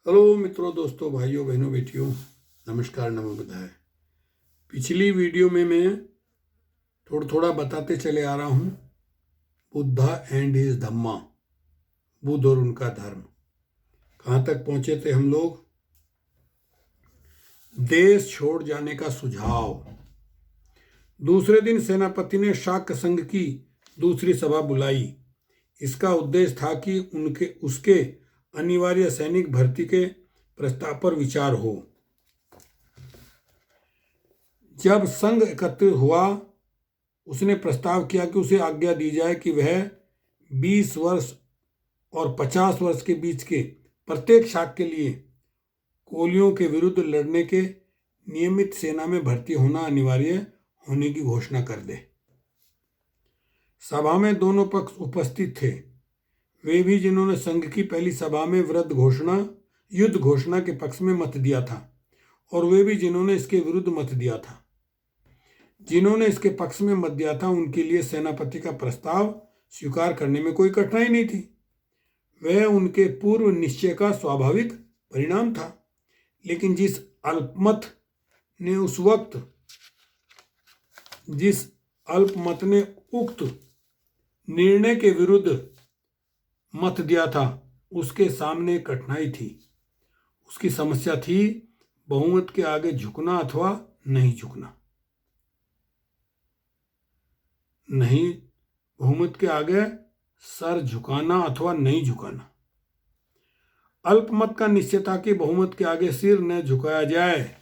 Hello मित्रों, दोस्तों, भाइयों, बहनों, बेटियों, नमस्कार, नमो बुद्धाय। पिछली वीडियो में मैं थोड़ा थोड़ा बताते चले आ रहा हूँ बुद्धा एंड हिज धम्मा, बुद्ध और उनका धर्म। कहाँ तक पहुँचे थे हम लोग? देश छोड़ जाने का सुझाव। दूसरे दिन सेनापति ने शाक्य संघ की दूसरी सभा बुलाई। इसका उद्देश्य था कि उसके अनिवार्य सैनिक भर्ती के प्रस्ताव पर विचार हो। जब संघ एकत्रित हुआ, उसने प्रस्ताव किया कि उसे आज्ञा दी जाए कि वह 20 वर्ष और 50 वर्ष के बीच के प्रत्येक शाख के लिए कोलियों के विरुद्ध लड़ने के नियमित सेना में भर्ती होना अनिवार्य होने की घोषणा कर दे। सभा में दोनों पक्ष उपस्थित थे, वे भी जिन्होंने संघ की पहली सभा में युद्ध घोषणा के पक्ष में मत दिया था, और वे भी जिन्होंने इसके विरुद्ध मत दिया था। जिन्होंने इसके पक्ष में मत दिया था, उनके लिए सेनापति का प्रस्ताव स्वीकार करने में कोई कठिनाई नहीं थी। वह उनके पूर्व निश्चय का स्वाभाविक परिणाम था। लेकिन जिस अल्पमत ने उक्त निर्णय के विरुद्ध मत दिया था, उसके सामने कठिनाई थी। उसकी समस्या थी बहुमत के आगे झुकना अथवा नहीं झुकना। बहुमत के आगे सर झुकाना अथवा नहीं झुकाना। अल्पमत का निश्चय था कि बहुमत के आगे सिर न झुकाया जाए।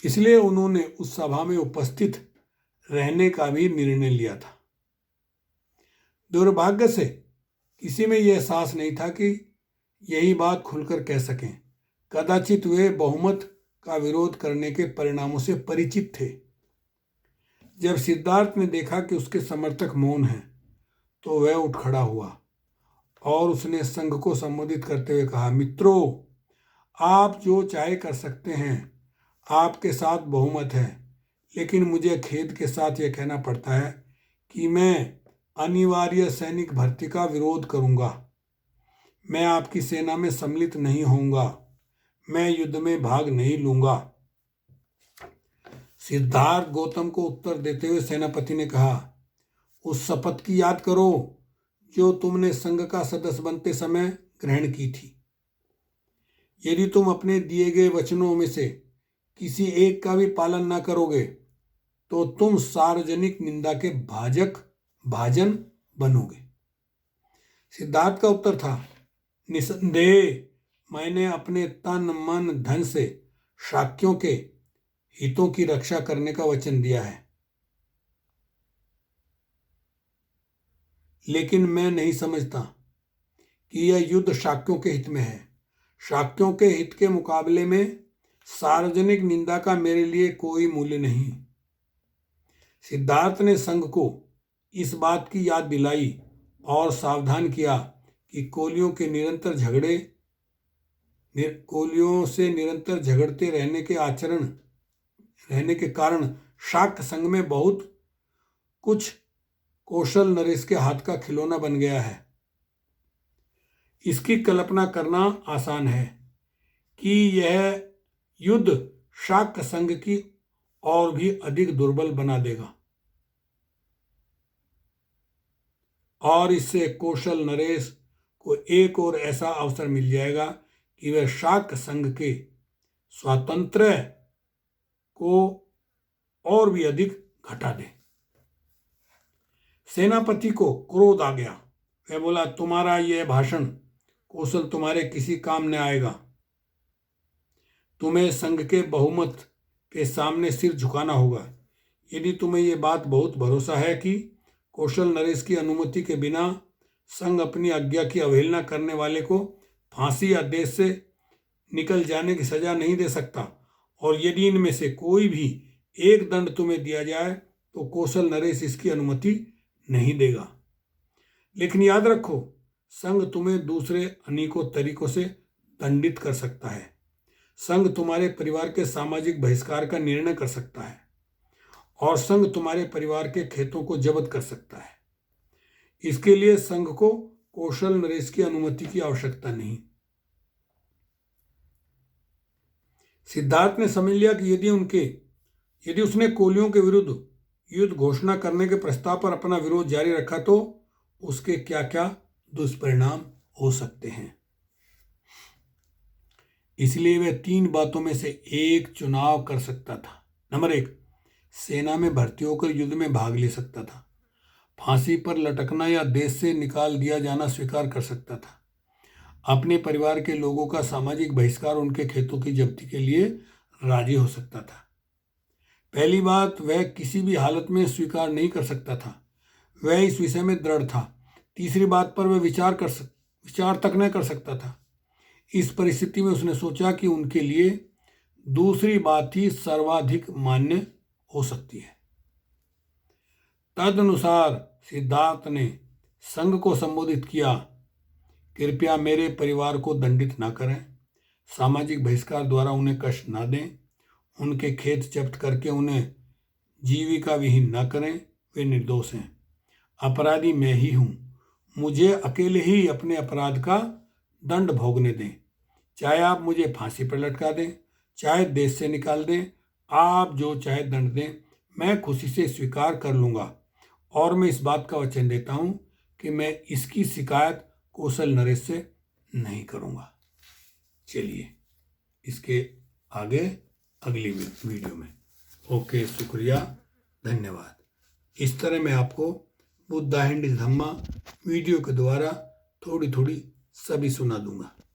इसलिए उन्होंने उस सभा में उपस्थित रहने का भी निर्णय लिया था। दुर्भाग्य से किसी में यह एहसास नहीं था कि यही बात खुलकर कह सकें। कदाचित वे बहुमत का विरोध करने के परिणामों से परिचित थे। जब सिद्धार्थ ने देखा कि उसके समर्थक मौन हैं, तो वह उठ खड़ा हुआ और उसने संघ को संबोधित करते हुए कहा, मित्रों, आप जो चाहे कर सकते हैं, आपके साथ बहुमत है। लेकिन मुझे खेद के साथ यह कहना पड़ता है कि मैं अनिवार्य सैनिक भर्ती का विरोध करूंगा। मैं आपकी सेना में सम्मिलित नहीं होऊंगा। मैं युद्ध में भाग नहीं लूंगा। सिद्धार्थ गौतम को उत्तर देते हुए सेनापति ने कहा, उस शपथ की याद करो जो तुमने संघ का सदस्य बनते समय ग्रहण की थी। यदि तुम अपने दिए गए वचनों में से किसी एक का भी पालन न करोगे, तो तुम सार्वजनिक निंदा के भाजन बनोगे। सिद्धार्थ का उत्तर था, निसंदेह मैंने अपने तन मन धन से शाक्यों के हितों की रक्षा करने का वचन दिया है। लेकिन मैं नहीं समझता कि यह युद्ध शाक्यों के हित में है। शाक्यों के हित के मुकाबले में सार्वजनिक निंदा का मेरे लिए कोई मूल्य नहीं। सिद्धार्थ ने संघ को इस बात की याद दिलाई और सावधान किया कि कोलियों से निरंतर झगड़ते रहने के कारण शाक्य संघ में बहुत कुछ कौशल नरेश के हाथ का खिलौना बन गया है। इसकी कल्पना करना आसान है कि यह युद्ध शाक्य संघ की और भी अधिक दुर्बल बना देगा, और इससे कौशल नरेश को एक और ऐसा अवसर मिल जाएगा कि वह शाक्य संघ के स्वातंत्र्य को और भी अधिक घटा दे। सेनापति को क्रोध आ गया। वह बोला, तुम्हारा यह भाषण कौशल तुम्हारे किसी काम न आएगा। तुम्हें संघ के बहुमत के सामने सिर झुकाना होगा। यदि तुम्हें यह बात बहुत भरोसा है कि कौशल नरेश की अनुमति के बिना संघ अपनी आज्ञा की अवहेलना करने वाले को फांसी या देश से निकल जाने की सजा नहीं दे सकता, और यदि इनमें से कोई भी एक दंड तुम्हें दिया जाए, तो कौशल नरेश इसकी अनुमति नहीं देगा। लेकिन याद रखो, संघ तुम्हें दूसरे अनेकों तरीकों से दंडित कर सकता है। संघ तुम्हारे परिवार के सामाजिक बहिष्कार का निर्णय कर सकता है, और संघ तुम्हारे परिवार के खेतों को जब्त कर सकता है। इसके लिए संघ को कौशल नरेश की अनुमति की आवश्यकता नहीं। सिद्धार्थ ने समझ लिया कि यदि उसने कोलियों के विरुद्ध युद्ध घोषणा करने के प्रस्ताव पर अपना विरोध जारी रखा तो उसके क्या क्या दुष्परिणाम हो सकते हैं। इसलिए वह 3 बातों में से एक चुनाव कर सकता था। नंबर 1, सेना में भर्ती होकर युद्ध में भाग ले सकता था, फांसी पर लटकना या देश से निकाल दिया जाना स्वीकार कर सकता था, अपने परिवार के लोगों का सामाजिक बहिष्कार, उनके खेतों की जब्ती के लिए राजी हो सकता था। पहली बात वह किसी भी हालत में स्वीकार नहीं कर सकता था, वह इस विषय में दृढ़ था। तीसरी बात पर वह विचार तक न कर सकता था। इस परिस्थिति में उसने सोचा कि उनके लिए दूसरी बात ही सर्वाधिक मान्य हो सकती है। तदनुसार सिद्धार्थ ने संघ को संबोधित किया, कृपया मेरे परिवार को दंडित ना करें, सामाजिक बहिष्कार द्वारा उन्हें कष्ट ना दें, उनके खेत जब्त करके उन्हें जीविका विहीन ना करें, वे निर्दोष हैं, अपराधी मैं ही हूँ, मुझे अकेले ही अपने अपराध का दंड भोगने दें, चाहे आप मुझे फांसी पर लटका दें, चाहे देश से निकाल दें, आप जो चाहे दंड दें, मैं खुशी से स्वीकार कर लूँगा और मैं इस बात का वचन देता हूँ कि मैं इसकी शिकायत कौशल नरेश से नहीं करूँगा। चलिए इसके आगे अगली वीडियो में। ओके, शुक्रिया, धन्यवाद। इस तरह मैं आपको बुद्धा एंड धम्मा वीडियो के द्वारा थोड़ी थोड़ी सभी सुना दूंगा।